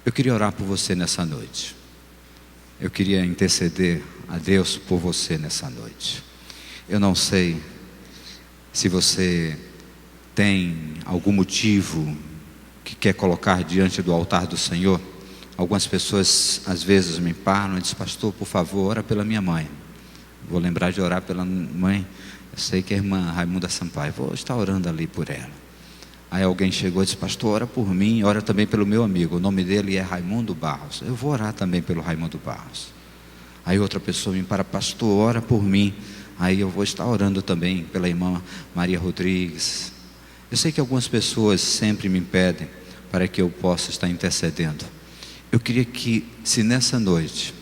Eu queria orar por você nessa noite. Eu queria interceder a Deus por você nessa noite. Eu não sei se você tem algum motivo que quer colocar diante do altar do Senhor. Algumas pessoas às vezes me param e dizem: pastor, por favor, ora pela minha mãe. Vou lembrar de orar pela mãe. Eu sei que é a irmã Raimunda Sampaio, vou estar orando ali por ela. Aí alguém chegou e disse: pastor, ora por mim, ora também pelo meu amigo, o nome dele é Raimundo Barros. Eu vou orar também pelo Raimundo Barros. Aí outra pessoa me para: pastor, ora por mim. Aí eu vou estar orando também pela irmã Maria Rodrigues. Eu sei que algumas pessoas sempre me pedem para que eu possa estar intercedendo. Eu queria que, se nessa noite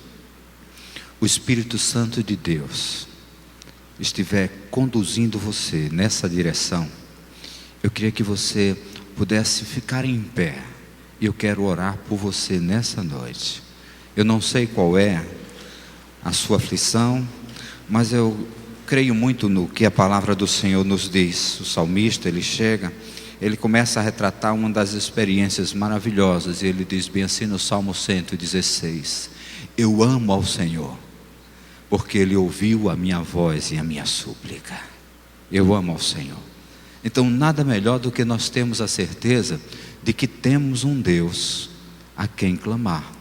o Espírito Santo de Deus estiver conduzindo você nessa direção, eu queria que você pudesse ficar em pé. E eu quero orar por você nessa noite. Eu não sei qual é a sua aflição, mas eu creio muito no que a palavra do Senhor nos diz. O salmista, ele chega, ele começa a retratar uma das experiências maravilhosas, e ele diz bem assim no Salmo 116: eu amo ao Senhor, porque Ele ouviu a minha voz e a minha súplica. Eu amo ao Senhor. Então nada melhor do que nós termos a certeza de que temos um Deus a quem clamar,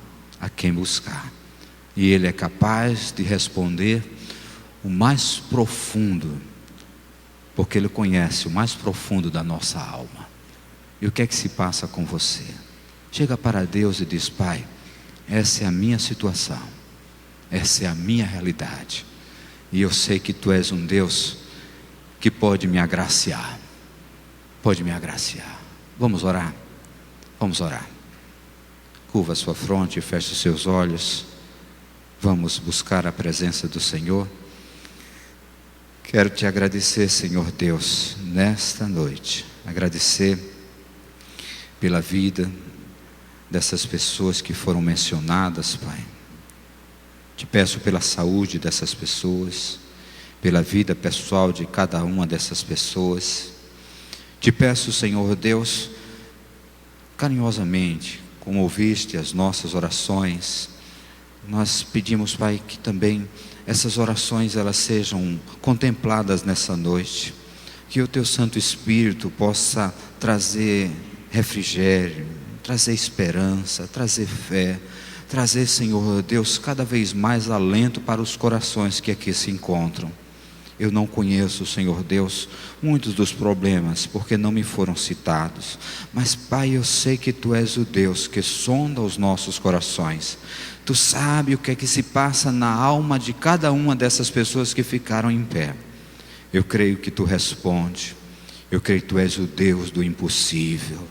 a quem buscar, e Ele é capaz de responder o mais profundo, porque Ele conhece o mais profundo da nossa alma. E o que é que se passa com você? Chega para Deus e diz: Pai, essa é a minha situação, essa é a minha realidade, e eu sei que Tu és um Deus que pode me agraciar. Pode me agraciar. Vamos orar? Vamos orar. Curva a sua fronte e feche os seus olhos. Vamos buscar a presença do Senhor. Quero Te agradecer, Senhor Deus, nesta noite. Agradecer pela vida dessas pessoas que foram mencionadas, Pai. Te peço pela saúde dessas pessoas, pela vida pessoal de cada uma dessas pessoas. Te peço, Senhor Deus, carinhosamente, como ouviste as nossas orações, nós pedimos, Pai, que também essas orações elas sejam contempladas nessa noite, que o Teu Santo Espírito possa trazer refrigério, trazer esperança, trazer fé, trazer, Senhor Deus, cada vez mais alento para os corações que aqui se encontram. Eu não conheço, Senhor Deus, muitos dos problemas, porque não me foram citados, mas Pai, eu sei que Tu és o Deus que sonda os nossos corações. Tu sabe o que é que se passa na alma de cada uma dessas pessoas que ficaram em pé. Eu creio que Tu responde. Eu creio que Tu és o Deus do impossível.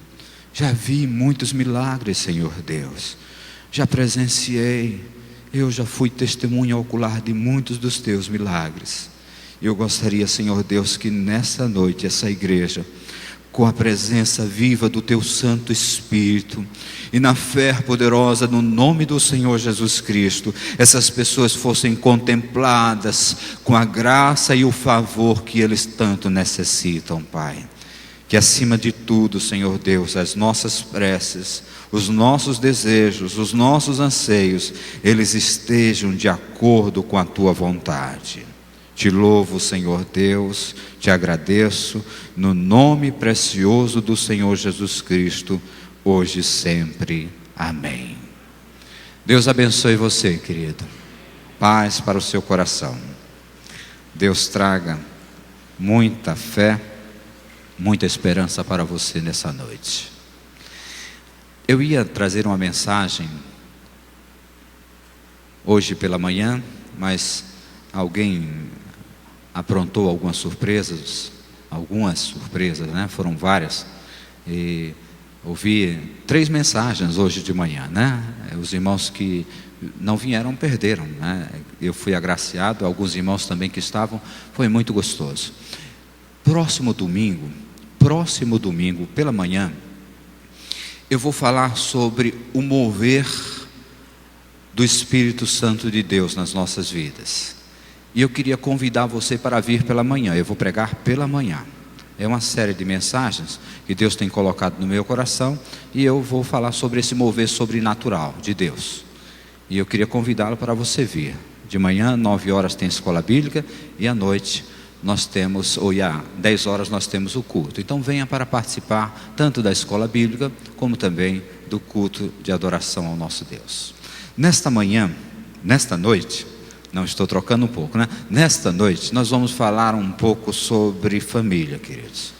Já vi muitos milagres, Senhor Deus. Já presenciei. Eu já fui testemunha ocular de muitos dos Teus milagres. Eu gostaria, Senhor Deus, que nessa noite essa igreja, com a presença viva do Teu Santo Espírito e na fé poderosa no nome do Senhor Jesus Cristo, essas pessoas fossem contempladas com a graça e o favor que eles tanto necessitam, Pai. Que acima de tudo, Senhor Deus, as nossas preces, os nossos desejos, os nossos anseios, eles estejam de acordo com a Tua vontade. Te louvo, Senhor Deus, Te agradeço, no nome precioso do Senhor Jesus Cristo, hoje e sempre. Amém. Deus abençoe você, querido. Paz para o seu coração. Deus traga muita fé, muita esperança para você nessa noite. Eu ia trazer uma mensagem hoje pela manhã, mas alguém aprontou algumas surpresas, né? Foram várias, e ouvi 3 mensagens hoje de manhã, né? Os irmãos que não vieram perderam, né? Eu fui agraciado, alguns irmãos também que estavam, foi muito gostoso. Próximo domingo pela manhã, eu vou falar sobre o mover do Espírito Santo de Deus nas nossas vidas. E eu queria convidar você para vir pela manhã. Eu vou pregar pela manhã. É uma série de mensagens que Deus tem colocado no meu coração, e eu vou falar sobre esse mover sobrenatural de Deus. E eu queria convidá-lo para você vir. De manhã, 9 horas tem escola bíblica, e à noite nós temos, ou às 10 horas nós temos o culto. Então venha para participar tanto da escola bíblica, como também do culto de adoração ao nosso Deus. Nesta noite, não, estou trocando um pouco, né? Nesta noite nós vamos falar um pouco sobre família, queridos.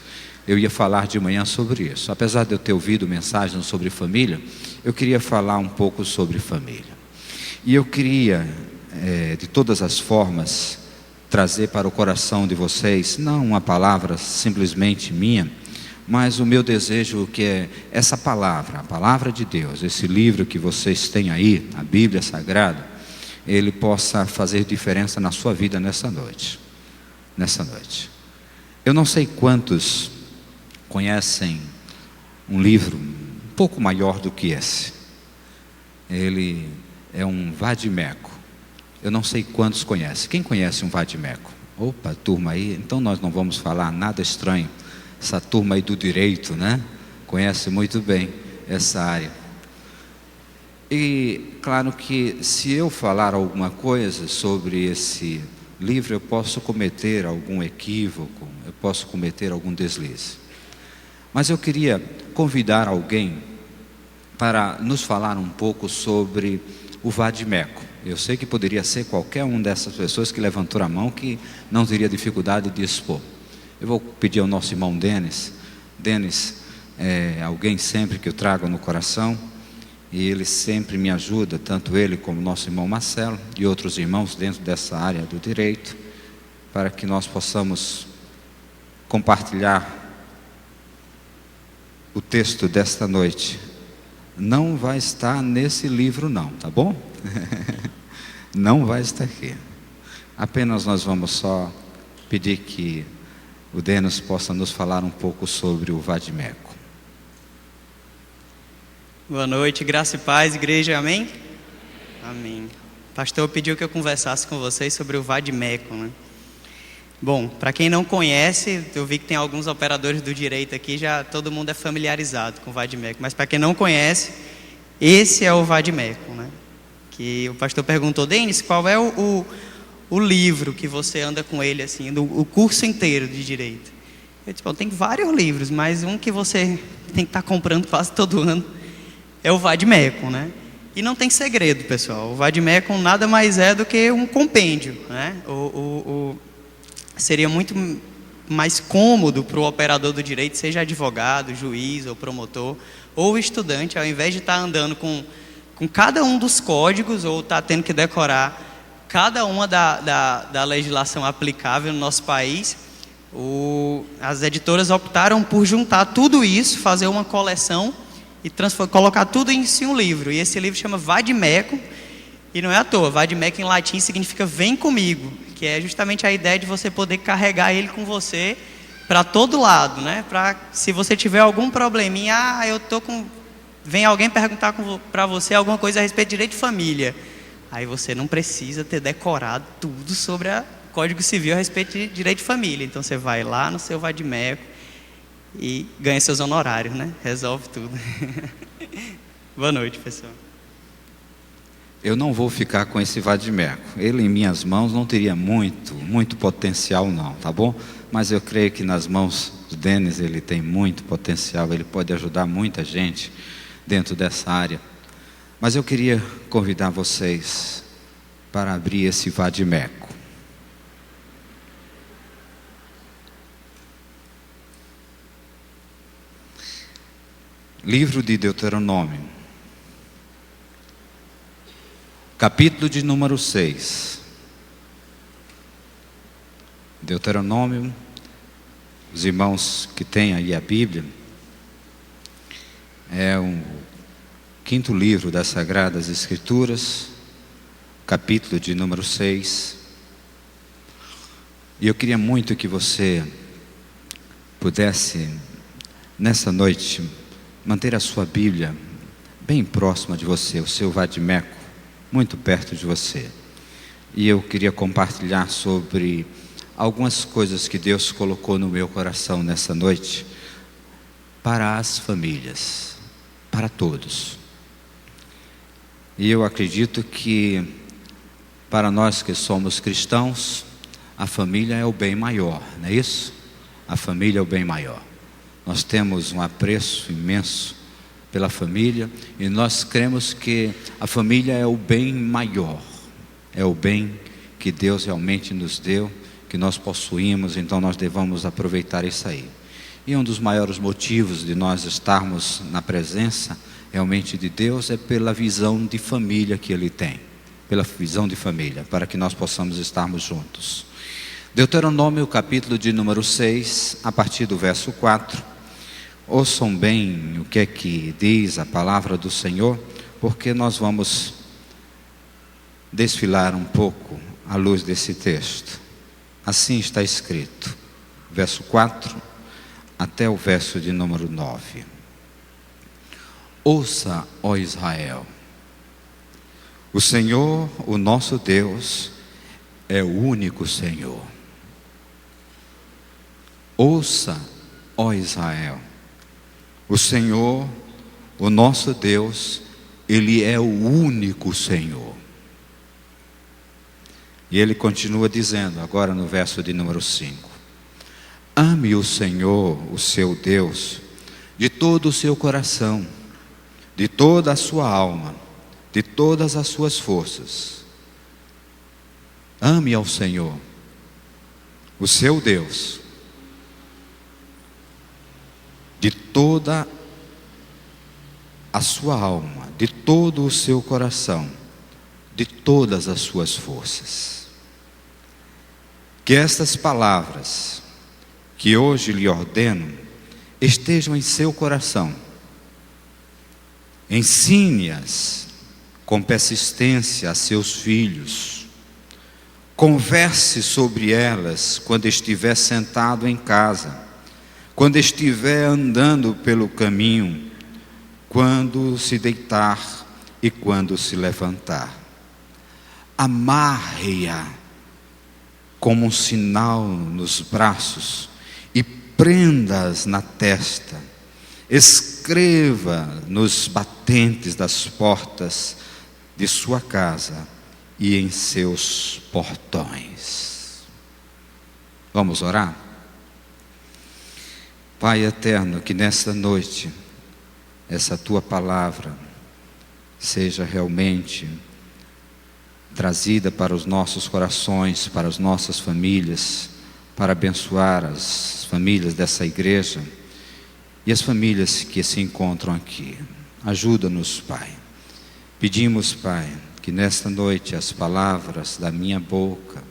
Eu ia falar de manhã sobre isso. Apesar de eu ter ouvido mensagens sobre família, eu queria falar um pouco sobre família. E eu queria, de todas as formas, trazer para o coração de vocês, não uma palavra simplesmente minha, mas o meu desejo que é essa palavra, a palavra de Deus, esse livro que vocês têm aí, a Bíblia Sagrada, ele possa fazer diferença na sua vida nessa noite. Nessa noite. Eu não sei quantos conhecem um livro um pouco maior do que esse. Ele é um vade-mecum. Eu não sei quantos conhecem. Quem conhece um vade-mecum? Opa, turma aí, então nós não vamos falar nada estranho. Essa turma aí do direito, né? Conhece muito bem essa área. E claro que se eu falar alguma coisa sobre esse livro, eu posso cometer algum equívoco, eu posso cometer algum deslize. Mas eu queria convidar alguém para nos falar um pouco sobre o vade-mecum. Eu sei que poderia ser qualquer um dessas pessoas que levantou a mão, que não teria dificuldade de expor. Eu vou pedir ao nosso irmão Denis. Denis é alguém sempre que eu trago no coração, e ele sempre me ajuda, tanto ele como nosso irmão Marcelo e outros irmãos dentro dessa área do direito, para que nós possamos compartilhar o texto desta noite. Não vai estar nesse livro não, tá bom? Não vai estar aqui. Apenas nós vamos só pedir que o Denis possa nos falar um pouco sobre o vade-mecum. Boa noite, graça e paz, igreja, amém? Amém. O pastor pediu que eu conversasse com vocês sobre o vade-mecum, né? Bom, para quem não conhece, eu vi que tem alguns operadores do direito aqui, já todo mundo é familiarizado com o vade-mecum, mas para quem não conhece, esse é o vade-mecum, né? Que o pastor perguntou, Denis, qual é o livro que você anda com ele, assim, o curso inteiro de direito? Eu disse, bom, tem vários livros, mas um que você tem que estar comprando quase todo ano é o vade-mecum, né? E não tem segredo, pessoal. O vade-mecum nada mais é do que um compêndio, né? Seria muito mais cômodo para o operador do direito, seja advogado, juiz ou promotor, ou estudante, ao invés de estar andando com cada um dos códigos, ou estar tendo que decorar cada uma da legislação aplicável no nosso país, as editoras optaram por juntar tudo isso, fazer uma coleção e colocar tudo em um livro. E esse livro chama Vade-mecum, e não é à toa. Vade-mecum em latim significa vem comigo, que é justamente a ideia de você poder carregar ele com você para todo lado, né? Para se você tiver algum probleminha, vem alguém perguntar para você alguma coisa a respeito de direito de família, aí você não precisa ter decorado tudo sobre o Código Civil a respeito de direito de família. Então você vai lá no seu vade-mecum e ganha seus honorários, né? Resolve tudo. Boa noite, pessoal. Eu não vou ficar com esse vade-mecum. Ele em minhas mãos não teria muito potencial não, tá bom? Mas eu creio que nas mãos do Denis ele tem muito potencial, ele pode ajudar muita gente dentro dessa área. Mas eu queria convidar vocês para abrir esse vade-mecum. Livro de Deuteronômio, capítulo de número 6. Deuteronômio, os irmãos que têm aí a Bíblia, é o 5º livro das Sagradas Escrituras, capítulo de número 6. E eu queria muito que você pudesse, nessa noite, manter a sua Bíblia bem próxima de você, o seu vade-mecum muito perto de você. E eu queria compartilhar sobre algumas coisas que Deus colocou no meu coração nessa noite para as famílias, para todos. E eu acredito que para nós que somos cristãos, a família é o bem maior, não é isso? A família é o bem maior. Nós temos um apreço imenso pela família e nós cremos que a família é o bem maior, é o bem que Deus realmente nos deu, que nós possuímos, então nós devemos aproveitar isso aí. E um dos maiores motivos de nós estarmos na presença realmente de Deus é pela visão de família que Ele tem, pela visão de família, para que nós possamos estarmos juntos. Deuteronômio, capítulo de número 6, a partir do verso 4. Ouçam bem o que é que diz a palavra do Senhor, porque nós vamos desfilar um pouco à luz desse texto. Assim está escrito, verso 4 até o verso de número 9. Ouça, ó Israel, o Senhor, o nosso Deus, é o único Senhor. Ouça, ó Israel, o Senhor, o nosso Deus, Ele é o único Senhor. E Ele continua dizendo, agora no verso de número 5. Ame o Senhor, o seu Deus, de todo o seu coração, de toda a sua alma, de todas as suas forças. Ame ao Senhor, o seu Deus, de toda a sua alma, de todo o seu coração, de todas as suas forças. Que estas palavras que hoje lhe ordeno estejam em seu coração. Ensine-as com persistência a seus filhos. Converse sobre elas quando estiver sentado em casa, quando estiver andando pelo caminho, quando se deitar e quando se levantar. Amarre-a como um sinal nos braços e prenda-as na testa. Escreva nos batentes das portas de sua casa e em seus portões. Vamos orar? Pai eterno, que nesta noite essa tua palavra seja realmente trazida para os nossos corações, para as nossas famílias, para abençoar as famílias dessa igreja e as famílias que se encontram aqui. Ajuda-nos, Pai. Pedimos, Pai, que nesta noite as palavras da minha boca,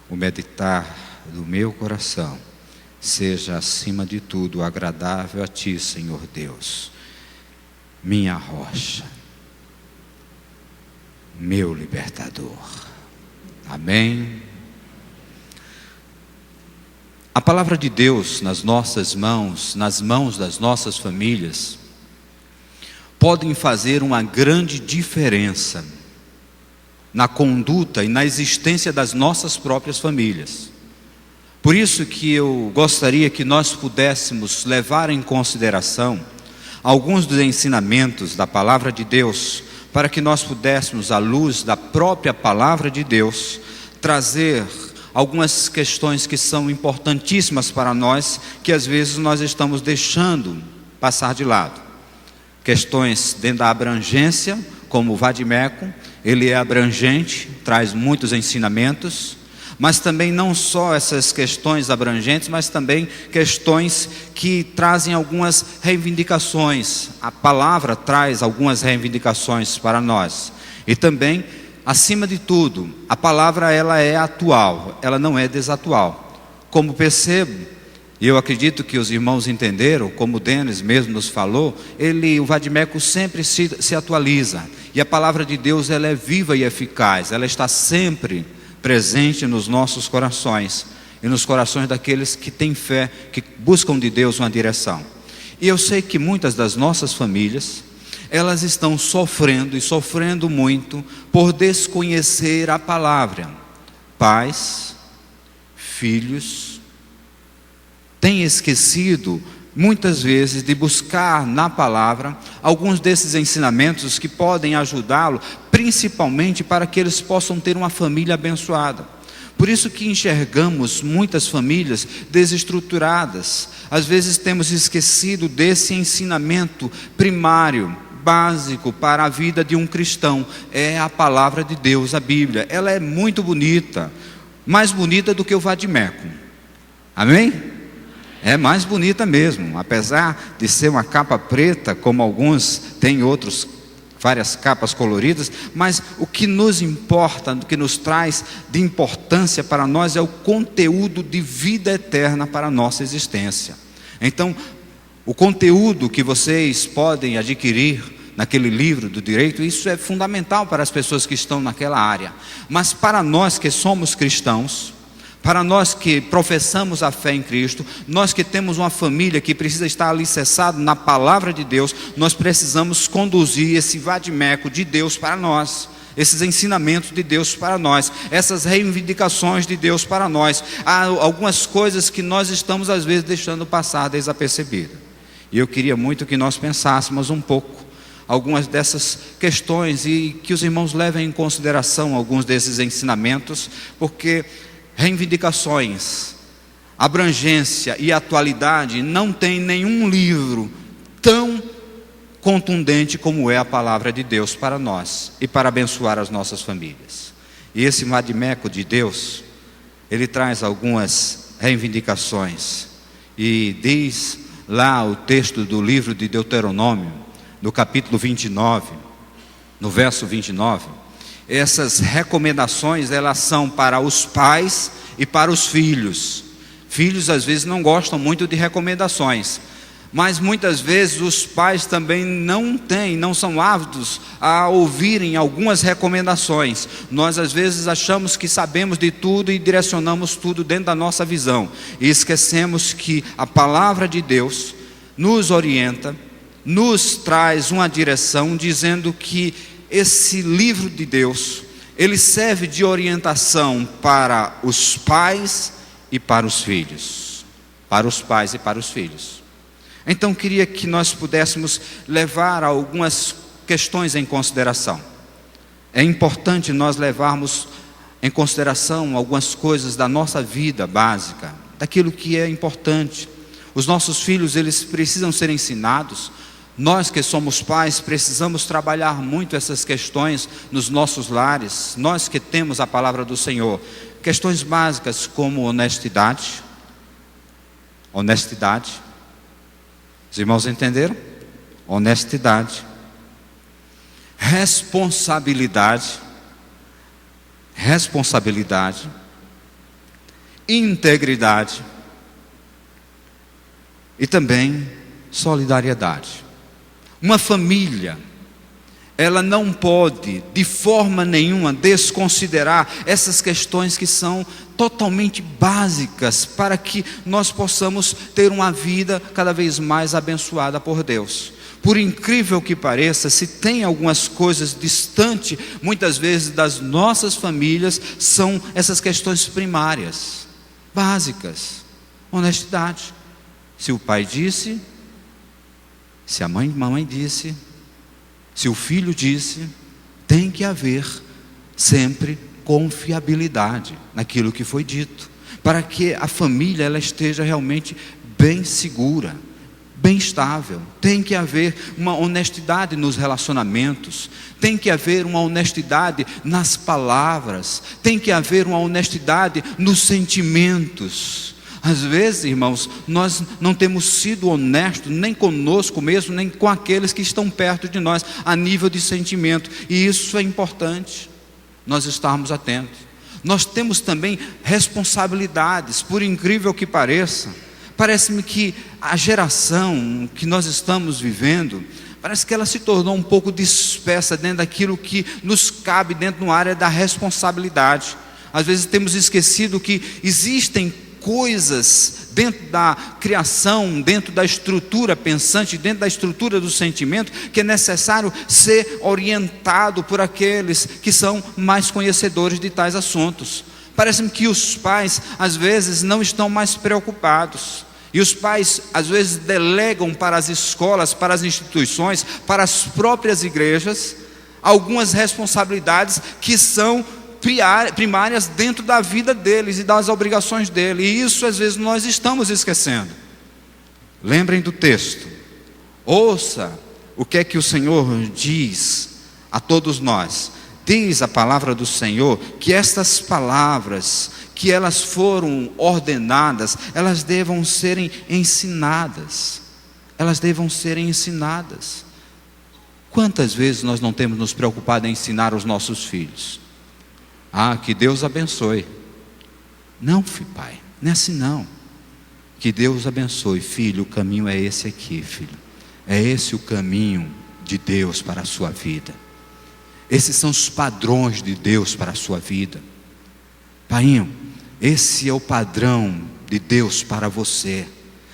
o meditar do meu coração, seja acima de tudo agradável a Ti, Senhor Deus, minha rocha, meu libertador. Amém. A palavra de Deus nas nossas mãos, nas mãos das nossas famílias, podem fazer uma grande diferença na conduta e na existência das nossas próprias famílias. Por isso que eu gostaria que nós pudéssemos levar em consideração alguns dos ensinamentos da palavra de Deus, para que nós pudéssemos, à luz da própria palavra de Deus, trazer algumas questões que são importantíssimas para nós, que às vezes nós estamos deixando passar de lado. Questões dentro da abrangência, como o Vadimeco, ele é abrangente, traz muitos ensinamentos, mas também não só essas questões abrangentes, mas também questões que trazem algumas reivindicações. A palavra traz algumas reivindicações para nós. E também, acima de tudo, a palavra ela é atual, ela não é desatual. Como percebo, e eu acredito que os irmãos entenderam, como o Denis mesmo nos falou, o Vadimeco sempre se atualiza. E a palavra de Deus ela é viva e eficaz, ela está sempre presente nos nossos corações e nos corações daqueles que têm fé, que buscam de Deus uma direção. E eu sei que muitas das nossas famílias, elas estão sofrendo e sofrendo muito por desconhecer a palavra. Pais, filhos, tem esquecido muitas vezes de buscar na palavra alguns desses ensinamentos que podem ajudá-lo, principalmente para que eles possam ter uma família abençoada. Por isso que enxergamos muitas famílias desestruturadas. Às vezes temos esquecido desse ensinamento primário, básico para a vida de um cristão. É a palavra de Deus, a Bíblia. Ela é muito bonita, mais bonita do que o vade-mecum. Amém? É mais bonita mesmo, apesar de ser uma capa preta, como alguns têm várias capas coloridas, mas o que nos importa, o que nos traz de importância para nós é o conteúdo de vida eterna para a nossa existência. Então, o conteúdo que vocês podem adquirir naquele livro do direito, isso é fundamental para as pessoas que estão naquela área, mas para nós que somos cristãos, para nós que professamos a fé em Cristo, nós que temos uma família que precisa estar alicerçada na palavra de Deus, nós precisamos conduzir esse vade-mecum de Deus para nós, esses ensinamentos de Deus para nós, essas reivindicações de Deus para nós. Há algumas coisas que nós estamos às vezes deixando passar desapercebidas, e eu queria muito que nós pensássemos um pouco algumas dessas questões e que os irmãos levem em consideração alguns desses ensinamentos, porque reivindicações, abrangência e atualidade não tem nenhum livro tão contundente como é a palavra de Deus para nós e para abençoar as nossas famílias. E esse vade-mecum de Deus, ele traz algumas reivindicações, e diz lá o texto do livro de Deuteronômio, no capítulo 29, no verso 29, essas recomendações, elas são para os pais e para os filhos. Filhos às vezes não gostam muito de recomendações, mas muitas vezes os pais também não são ávidos a ouvirem algumas recomendações. Nós às vezes achamos que sabemos de tudo e direcionamos tudo dentro da nossa visão, e esquecemos que a palavra de Deus nos orienta, nos traz uma direção, dizendo que esse livro de Deus, ele serve de orientação para os pais e para os filhos. Para os pais e para os filhos. Então queria que nós pudéssemos levar algumas questões em consideração. É importante nós levarmos em consideração algumas coisas da nossa vida básica, daquilo que é importante. Os nossos filhos, eles precisam ser ensinados. Nós que somos pais precisamos trabalhar muito essas questões nos nossos lares. Nós que temos a palavra do Senhor, questões básicas como honestidade. Os irmãos entenderam? Honestidade, responsabilidade, integridade e também solidariedade. Uma família, ela não pode de forma nenhuma desconsiderar essas questões que são totalmente básicas para que nós possamos ter uma vida cada vez mais abençoada por Deus. Por incrível que pareça, se tem algumas coisas distantes, muitas vezes das nossas famílias, são essas questões primárias, básicas. Honestidade. Se o pai disse, se a mamãe disse, se o filho disse, tem que haver sempre confiabilidade naquilo que foi dito, para que a família ela esteja realmente bem segura, bem estável. Tem que haver uma honestidade nos relacionamentos, tem que haver uma honestidade nas palavras, tem que haver uma honestidade nos sentimentos. Às vezes, irmãos, nós não temos sido honestos nem conosco mesmo, nem com aqueles que estão perto de nós, a nível de sentimento, e isso é importante, nós estarmos atentos. Nós temos também responsabilidades, por incrível que pareça. Parece-me que a geração que nós estamos vivendo, parece que ela se tornou um pouco dispersa dentro daquilo que nos cabe dentro da área da responsabilidade. Às vezes temos esquecido que existem coisas dentro da criação, dentro da estrutura pensante, dentro da estrutura do sentimento, que é necessário ser orientado por aqueles que são mais conhecedores de tais assuntos, Parece-me que os pais, às vezes, não estão mais preocupados. E os pais, às vezes, delegam para as escolas, para as instituições, para as próprias igrejas, algumas responsabilidades que são primárias dentro da vida deles e das obrigações deles. E isso, às vezes, nós estamos esquecendo. Lembrem do texto. Ouça o que é que o Senhor diz a todos nós. Diz a palavra do Senhor que estas palavras, que elas foram ordenadas, elas devam serem ensinadas. Elas devam serem ensinadas. Quantas vezes nós não temos nos preocupado em ensinar os nossos filhos? Que Deus abençoe. Não, filho, pai, não é assim não. Que Deus abençoe, filho, o caminho é esse aqui, filho. É esse o caminho de Deus para a sua vida. Esses são os padrões de Deus para a sua vida. Painho, esse é o padrão de Deus para você.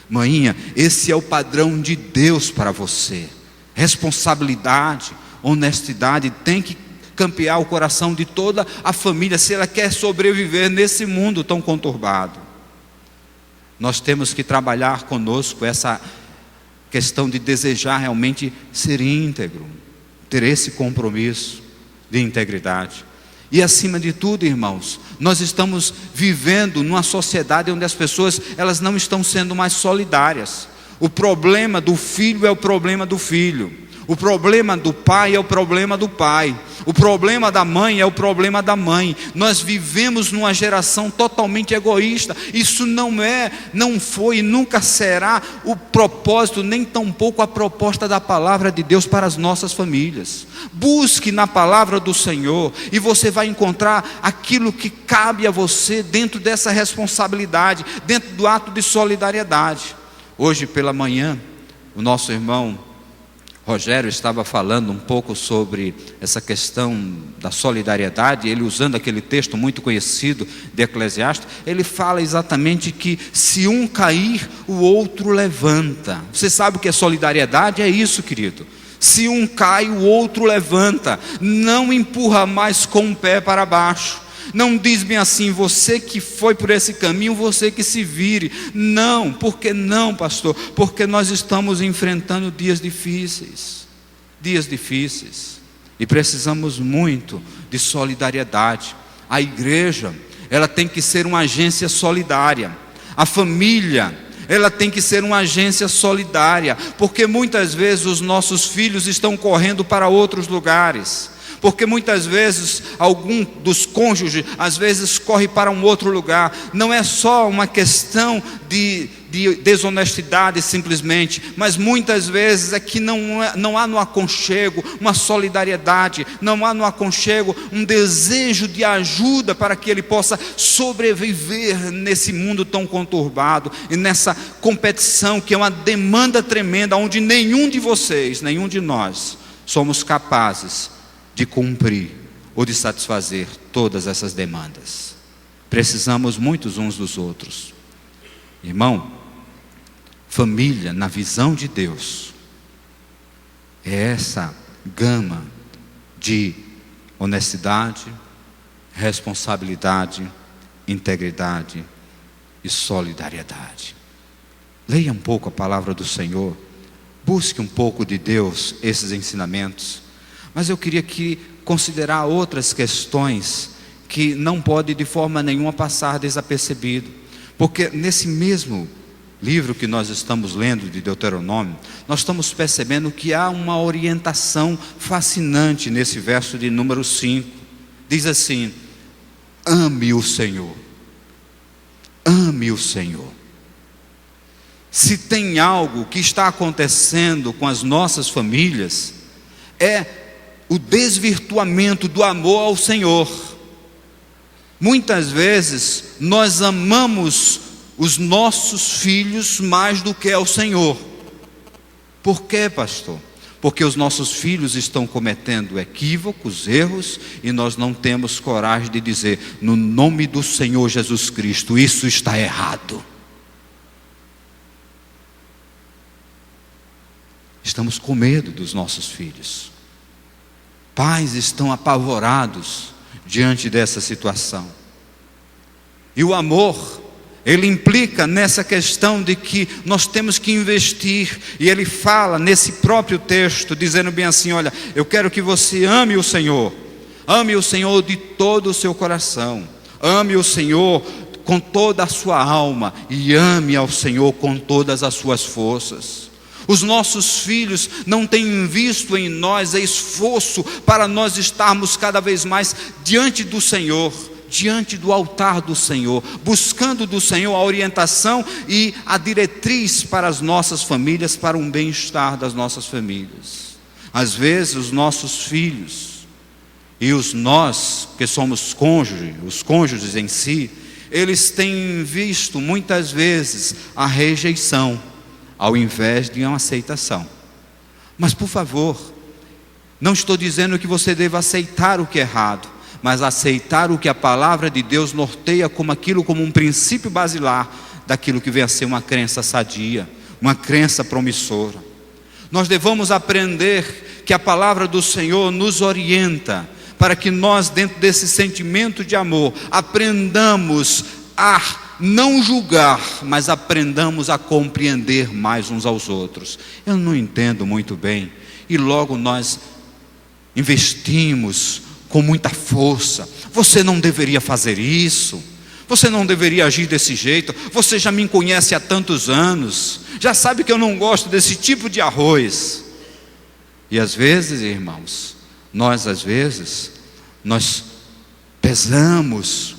Maninha, esse é o padrão de Deus para você. Responsabilidade, honestidade tem que campear o coração de toda a família, se ela quer sobreviver nesse mundo tão conturbado. Nós temos que trabalhar conosco essa questão de desejar realmente ser íntegro, ter esse compromisso de integridade. E acima de tudo, irmãos, nós estamos vivendo numa sociedade onde as pessoas, elas não estão sendo mais solidárias. O problema do filho é o problema do filho. O problema do pai é o problema do pai. O problema da mãe é o problema da mãe. Nós vivemos numa geração totalmente egoísta. Isso não foi e nunca será o propósito, nem tampouco a proposta da palavra de Deus para as nossas famílias. Busque na palavra do Senhor e você vai encontrar aquilo que cabe a você dentro dessa responsabilidade, dentro do ato de solidariedade. Hoje pela manhã, o nosso irmão Rogério estava falando um pouco sobre essa questão da solidariedade. Ele, usando aquele texto muito conhecido de Eclesiastes, ele fala exatamente que se um cair, o outro levanta. Você sabe o que é solidariedade? É isso, querido. Se um cai, o outro levanta. Não empurra mais com o pé para baixo. Não diz bem assim, você que foi por esse caminho, você que se vire. Não, por que não, pastor? Porque nós estamos enfrentando dias difíceis. Dias difíceis. E precisamos muito de solidariedade. A igreja, ela tem que ser uma agência solidária. A família, ela tem que ser uma agência solidária. Porque muitas vezes os nossos filhos estão correndo para outros lugares. Porque muitas vezes algum dos cônjuges às vezes corre para um outro lugar. Não é só uma questão de desonestidade simplesmente, mas muitas vezes é que não há no aconchego uma solidariedade, não há no aconchego um desejo de ajuda para que ele possa sobreviver nesse mundo tão conturbado e nessa competição que é uma demanda tremenda, onde nenhum de vocês, nenhum de nós somos capazes de cumprir ou de satisfazer todas essas demandas. Precisamos muitos uns dos outros. Irmão, família na visão de Deus é essa gama de honestidade, responsabilidade, integridade e solidariedade. Leia um pouco a palavra do Senhor, busque um pouco de Deus, esses ensinamentos. Mas eu queria considerar outras questões que não pode de forma nenhuma passar desapercebido. Porque nesse mesmo livro que nós estamos lendo de Deuteronômio, nós estamos percebendo que há uma orientação fascinante nesse verso de número 5. Diz assim: ame o Senhor. Ame o Senhor. Se tem algo que está acontecendo com as nossas famílias, é o desvirtuamento do amor ao Senhor. Muitas vezes nós amamos os nossos filhos mais do que ao Senhor. Por quê, pastor? Porque os nossos filhos estão cometendo equívocos, erros, e nós não temos coragem de dizer, no nome do Senhor Jesus Cristo, isso está errado. Estamos com medo dos nossos filhos. Pais estão apavorados diante dessa situação. E o amor, ele implica nessa questão de que nós temos que investir. E ele fala nesse próprio texto, dizendo bem assim: olha, eu quero que você ame o Senhor. Ame o Senhor de todo o seu coração. Ame o Senhor com toda a sua alma. E ame ao Senhor com todas as suas forças. Os nossos filhos não têm visto em nós esforço para nós estarmos cada vez mais diante do Senhor, diante do altar do Senhor, buscando do Senhor a orientação e a diretriz para as nossas famílias, para um bem-estar das nossas famílias. Às vezes os nossos filhos e nós que somos cônjuges, os cônjuges em si, eles têm visto muitas vezes a rejeição ao invés de uma aceitação. Mas por favor, não estou dizendo que você deva aceitar o que é errado, mas aceitar o que a palavra de Deus norteia como um princípio basilar daquilo que vem a ser uma crença sadia, uma crença promissora. Nós devemos aprender que a palavra do Senhor nos orienta para que nós, dentro desse sentimento de amor, aprendamos a não julgar, mas aprendamos a compreender mais uns aos outros. Eu não entendo muito bem, e logo nós investimos com muita força. Você não deveria fazer isso, você não deveria agir desse jeito, você já me conhece há tantos anos, já sabe que eu não gosto desse tipo de arroz. E às vezes, irmãos, nós pesamos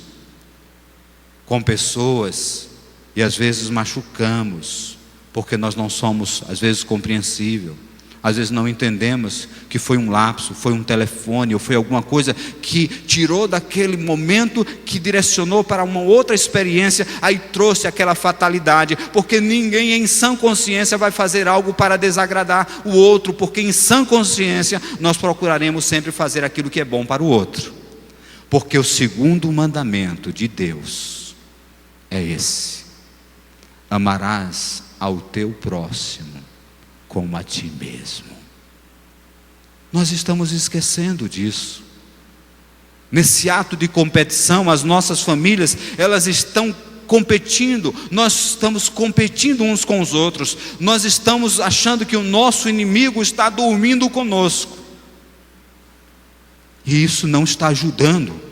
com pessoas e às vezes machucamos, porque nós não somos às vezes compreensível, às vezes não entendemos que foi um lapso, foi um telefone ou foi alguma coisa que tirou daquele momento, que direcionou para uma outra experiência, aí trouxe aquela fatalidade, porque ninguém em sã consciência vai fazer algo para desagradar o outro, porque em sã consciência nós procuraremos sempre fazer aquilo que é bom para o outro, porque o segundo mandamento de Deus é esse: amarás ao teu próximo como a ti mesmo. Nós estamos esquecendo disso. Nesse ato de competição, as nossas famílias, elas estão competindo, nós estamos competindo uns com os outros, nós estamos achando que o nosso inimigo está dormindo conosco, e isso não está ajudando.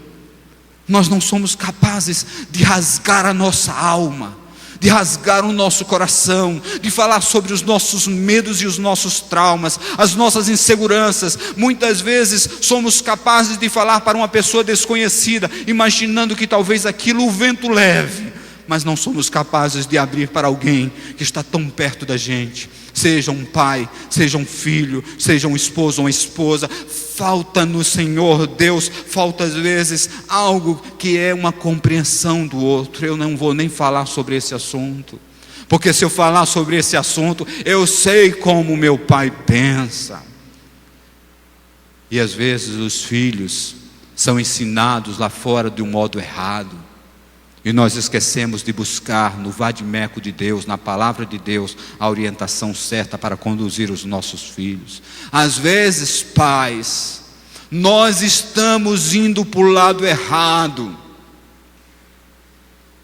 Nós não somos capazes de rasgar a nossa alma, de rasgar o nosso coração, de falar sobre os nossos medos e os nossos traumas, as nossas inseguranças. Muitas vezes somos capazes de falar para uma pessoa desconhecida, imaginando que talvez aquilo o vento leve, mas não somos capazes de abrir para alguém que está tão perto da gente, seja um pai, seja um filho, seja um esposo ou uma esposa. Falta no Senhor Deus, falta às vezes algo que é uma compreensão do outro. Eu não vou nem falar sobre esse assunto, porque se eu falar sobre esse assunto, eu sei como meu pai pensa. E às vezes os filhos são ensinados lá fora de um modo errado, e nós esquecemos de buscar no vade-mecum de Deus, na palavra de Deus, a orientação certa para conduzir os nossos filhos. Às vezes, pais, nós estamos indo para o lado errado.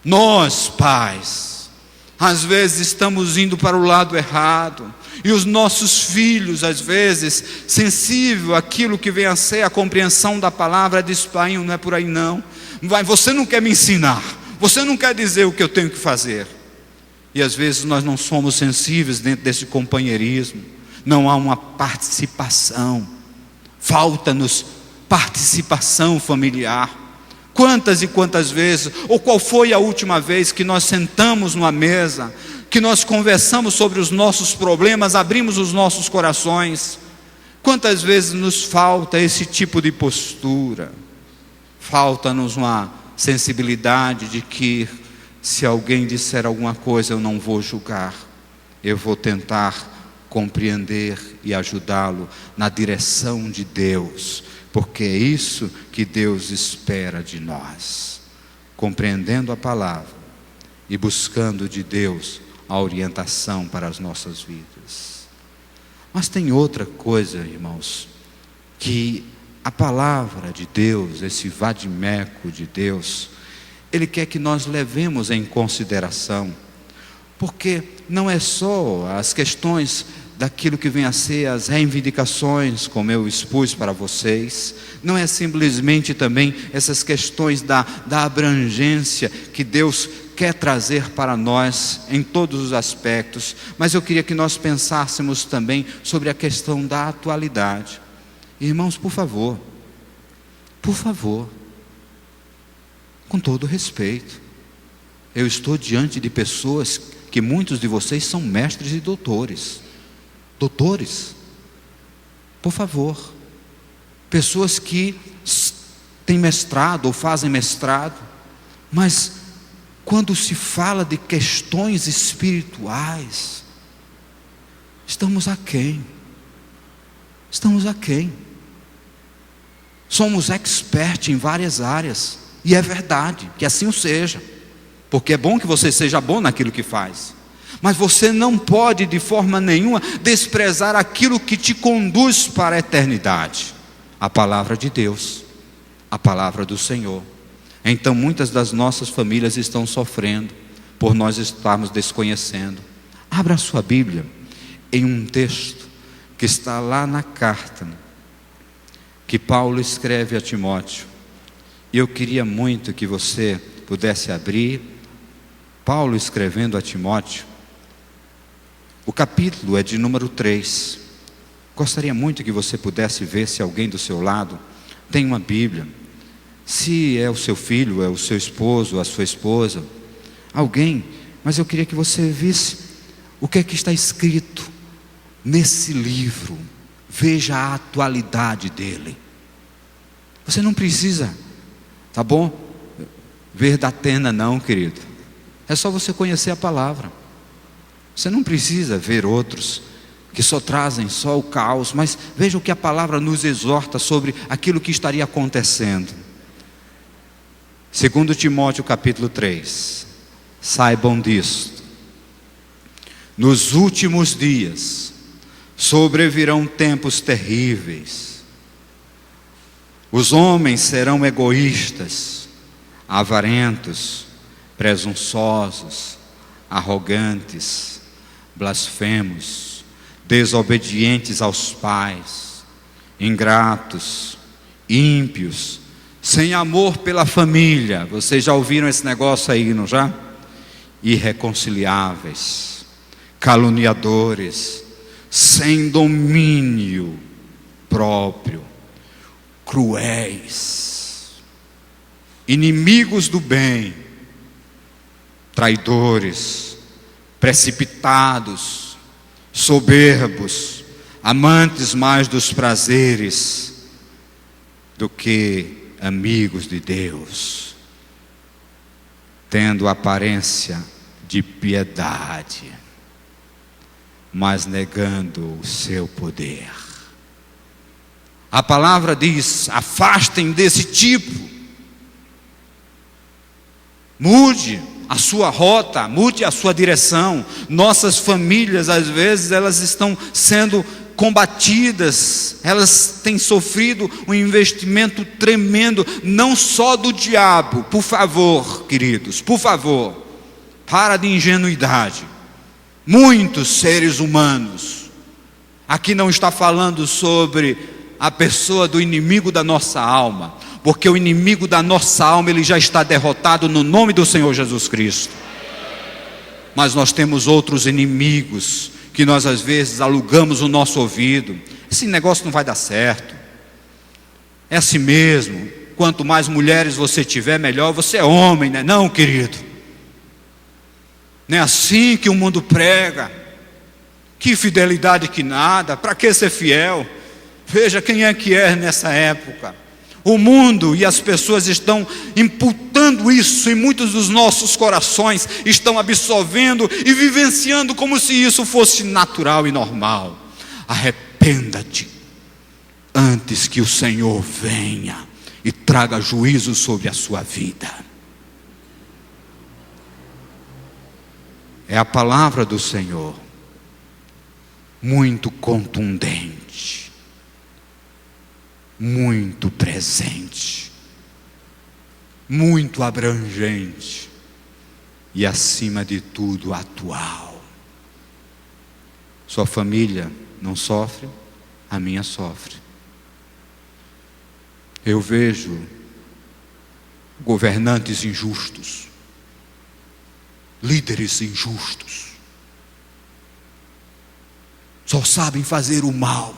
Nós, pais, às vezes estamos indo para o lado errado. E os nossos filhos, às vezes, sensível àquilo que vem a ser a compreensão da palavra, diz: pai, não é por aí não. Você não quer me ensinar, você não quer dizer o que eu tenho que fazer. E às vezes nós não somos sensíveis dentro desse companheirismo. Não há uma participação. Falta-nos participação familiar. Quantas e quantas vezes, ou qual foi a última vez que nós sentamos numa mesa, que nós conversamos sobre os nossos problemas, abrimos os nossos corações? Quantas vezes nos falta esse tipo de postura? Falta-nos uma sensibilidade de que, se alguém disser alguma coisa, eu não vou julgar, eu vou tentar compreender e ajudá-lo na direção de Deus, porque é isso que Deus espera de nós, compreendendo a palavra e buscando de Deus a orientação para as nossas vidas. Mas tem outra coisa, irmãos, que a palavra de Deus, esse vade-mecum de Deus, Ele quer que nós levemos em consideração, porque não é só as questões daquilo que vem a ser as reivindicações, como eu expus para vocês, não é simplesmente também essas questões da abrangência que Deus quer trazer para nós em todos os aspectos, mas eu queria que nós pensássemos também sobre a questão da atualidade. Irmãos, por favor, com todo respeito, eu estou diante de pessoas que muitos de vocês são mestres e doutores, por favor, pessoas que têm mestrado ou fazem mestrado, mas quando se fala de questões espirituais, estamos aquém. Somos expert em várias áreas, e é verdade, que assim o seja, porque é bom que você seja bom naquilo que faz, mas você não pode de forma nenhuma desprezar aquilo que te conduz para a eternidade, a palavra de Deus, a palavra do Senhor. Então muitas das nossas famílias estão sofrendo por nós estarmos desconhecendo. Abra a sua Bíblia em um texto que está lá na carta que Paulo escreve a Timóteo, e eu queria muito que você pudesse abrir. Paulo escrevendo a Timóteo, o capítulo é de número 3. Gostaria muito que você pudesse ver se alguém do seu lado tem uma Bíblia, se é o seu filho, é o seu esposo, a sua esposa, alguém, mas eu queria que você visse o que é que está escrito nesse livro. Veja a atualidade dele. Você não precisa, tá bom, ver da tena não, querido. É só você conhecer a palavra. Você não precisa ver outros que só trazem só o caos, mas veja o que a palavra nos exorta sobre aquilo que estaria acontecendo. 2 Timóteo capítulo 3. Saibam disto: nos últimos dias sobrevirão tempos terríveis. Os homens serão egoístas, avarentos, presunçosos, arrogantes, blasfemos, desobedientes aos pais, ingratos, ímpios, sem amor pela família. Vocês já ouviram esse negócio aí, não já? Irreconciliáveis, caluniadores, sem domínio próprio, cruéis, inimigos do bem, traidores, precipitados, soberbos, amantes mais dos prazeres do que amigos de Deus, tendo aparência de piedade, mas negando o seu poder. A palavra diz: afastem desse tipo, mude a sua rota, mude a sua direção. Nossas famílias, às vezes, elas estão sendo combatidas, elas têm sofrido um investimento tremendo, não só do diabo. Por favor, queridos, por favor, para de ingenuidade. Muitos seres humanos, aqui não está falando sobre a pessoa do inimigo da nossa alma, porque o inimigo da nossa alma, ele já está derrotado no nome do Senhor Jesus Cristo. Mas nós temos outros inimigos, que nós às vezes alugamos o nosso ouvido. Esse negócio não vai dar certo, é assim mesmo, quanto mais mulheres você tiver, melhor. Você é homem, né? Não, querido, não é assim que o mundo prega. Que fidelidade que nada, para que ser fiel? Veja quem é que é nessa época. O mundo e as pessoas estão imputando isso em muitos dos nossos corações, estão absorvendo e vivenciando como se isso fosse natural e normal. Arrependa-te antes que o Senhor venha e traga juízo sobre a sua vida. É a palavra do Senhor, muito contundente, muito presente. muito abrangente e, acima de tudo, atual. Sua família não sofre, a minha sofre. Eu vejo governantes injustos, líderes injustos, só sabem fazer o mal,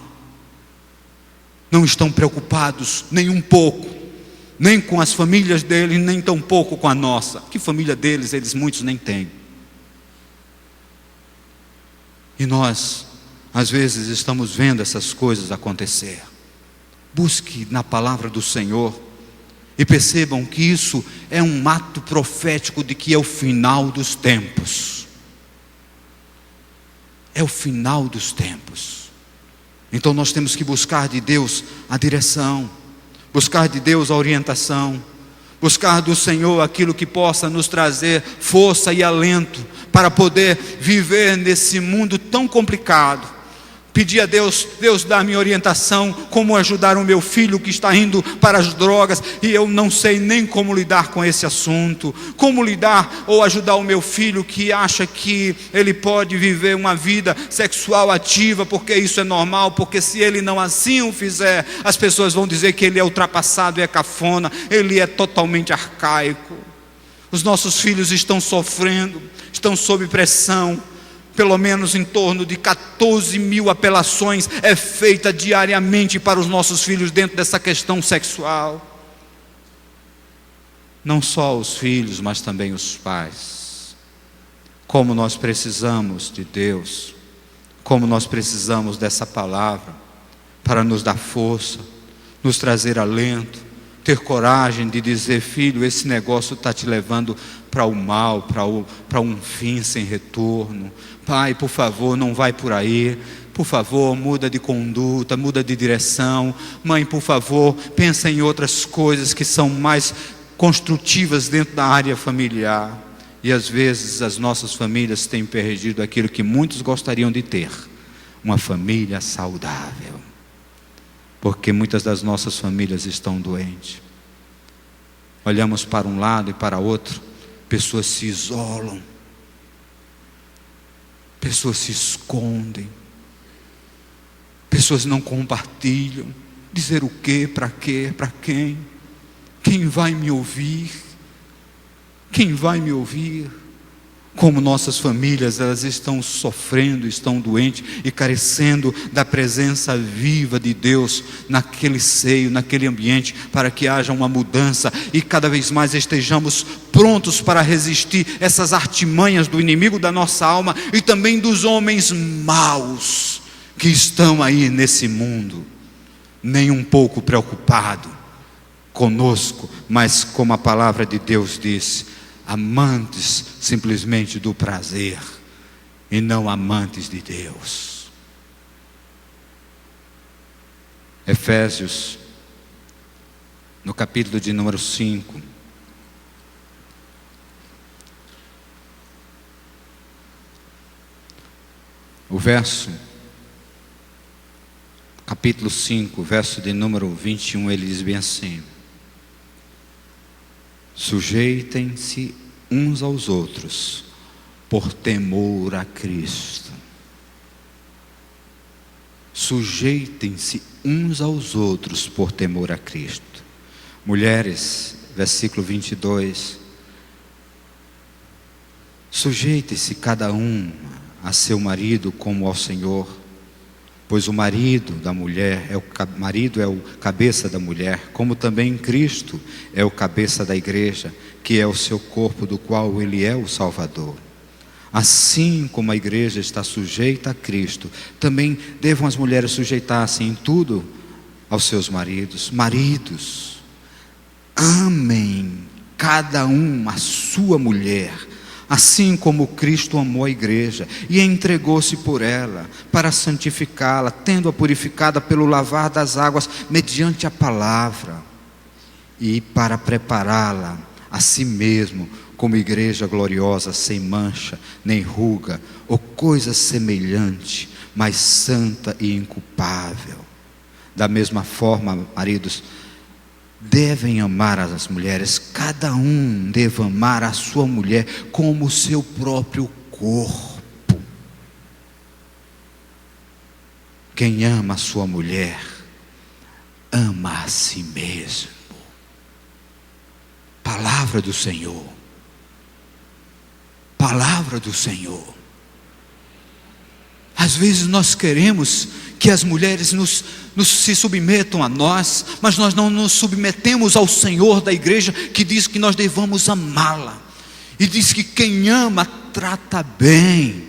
não estão preocupados nem um pouco, nem com as famílias deles, nem tampouco com a nossa. Que família deles, eles muitos nem têm. E nós, às vezes, estamos vendo essas coisas acontecer. Busque na palavra do Senhor e percebam que isso é um ato profético de que é o final dos tempos. É o final dos tempos. Então nós temos que buscar de Deus a direção, buscar de Deus a orientação, buscar do Senhor aquilo que possa nos trazer força e alento para poder viver nesse mundo tão complicado. Pedir a Deus, Deus dá-me orientação, como ajudar o meu filho que está indo para as drogas, e eu não sei nem como lidar com esse assunto, como lidar ou ajudar o meu filho que acha que ele pode viver uma vida sexual ativa, porque isso é normal, porque se ele não assim o fizer, as pessoas vão dizer que ele é ultrapassado, é cafona, ele é totalmente arcaico. Os nossos filhos estão sofrendo, estão sob pressão. Pelo menos em torno de 14 mil apelações é feita diariamente para os nossos filhos dentro dessa questão sexual. Não só os filhos, mas também os pais. Como nós precisamos de Deus, como nós precisamos dessa palavra para nos dar força, nos trazer alento, ter coragem de dizer: filho, esse negócio está te levando para o mal, para um fim sem retorno. Pai, por favor, não vai por aí. Por favor, muda de conduta, muda de direção. Mãe, por favor, pensa em outras coisas que são mais construtivas dentro da área familiar. E às vezes as nossas famílias têm perdido aquilo que muitos gostariam de ter: uma família saudável. Porque muitas das nossas famílias estão doentes. Olhamos para um lado e para outro, pessoas se isolam, pessoas se escondem, pessoas não compartilham. Dizer o quê? Para quê? Para quem? Quem vai me ouvir? Quem vai me ouvir? Como nossas famílias, elas estão sofrendo, estão doentes e carecendo da presença viva de Deus naquele seio, naquele ambiente, para que haja uma mudança e cada vez mais estejamos prontos para resistir essas artimanhas do inimigo da nossa alma e também dos homens maus que estão aí nesse mundo, nem um pouco preocupado conosco, mas como a palavra de Deus diz, amantes simplesmente do prazer e não amantes de Deus. Efésios, no capítulo de número 5, o verso, capítulo 5, verso de número 21, ele diz bem assim: sujeitem-se uns aos outros por temor a Cristo. Sujeitem-se uns aos outros por temor a Cristo. Mulheres, versículo 22. Sujeite-se cada um a seu marido como ao Senhor, pois o marido é o cabeça da mulher, como também Cristo é o cabeça da igreja, que é o seu corpo, do qual ele é o Salvador. Assim como a igreja está sujeita a Cristo, também devam as mulheres sujeitar-se em tudo aos seus maridos. Maridos, amem cada um a sua mulher, assim como Cristo amou a igreja e entregou-se por ela, para santificá-la, tendo-a purificada pelo lavar das águas mediante a palavra, e para prepará-la a si mesmo como igreja gloriosa, sem mancha, nem ruga, ou coisa semelhante, mas santa e inculpável. Da mesma forma, maridos, devem amar as mulheres, cada um deve amar a sua mulher como o seu próprio corpo. Quem ama a sua mulher, ama a si mesmo. Palavra do Senhor. Palavra do Senhor. Às vezes nós queremos que as mulheres se submetam a nós, mas nós não nos submetemos ao Senhor da igreja, que diz que nós devamos amá-la. E diz que quem ama, trata bem,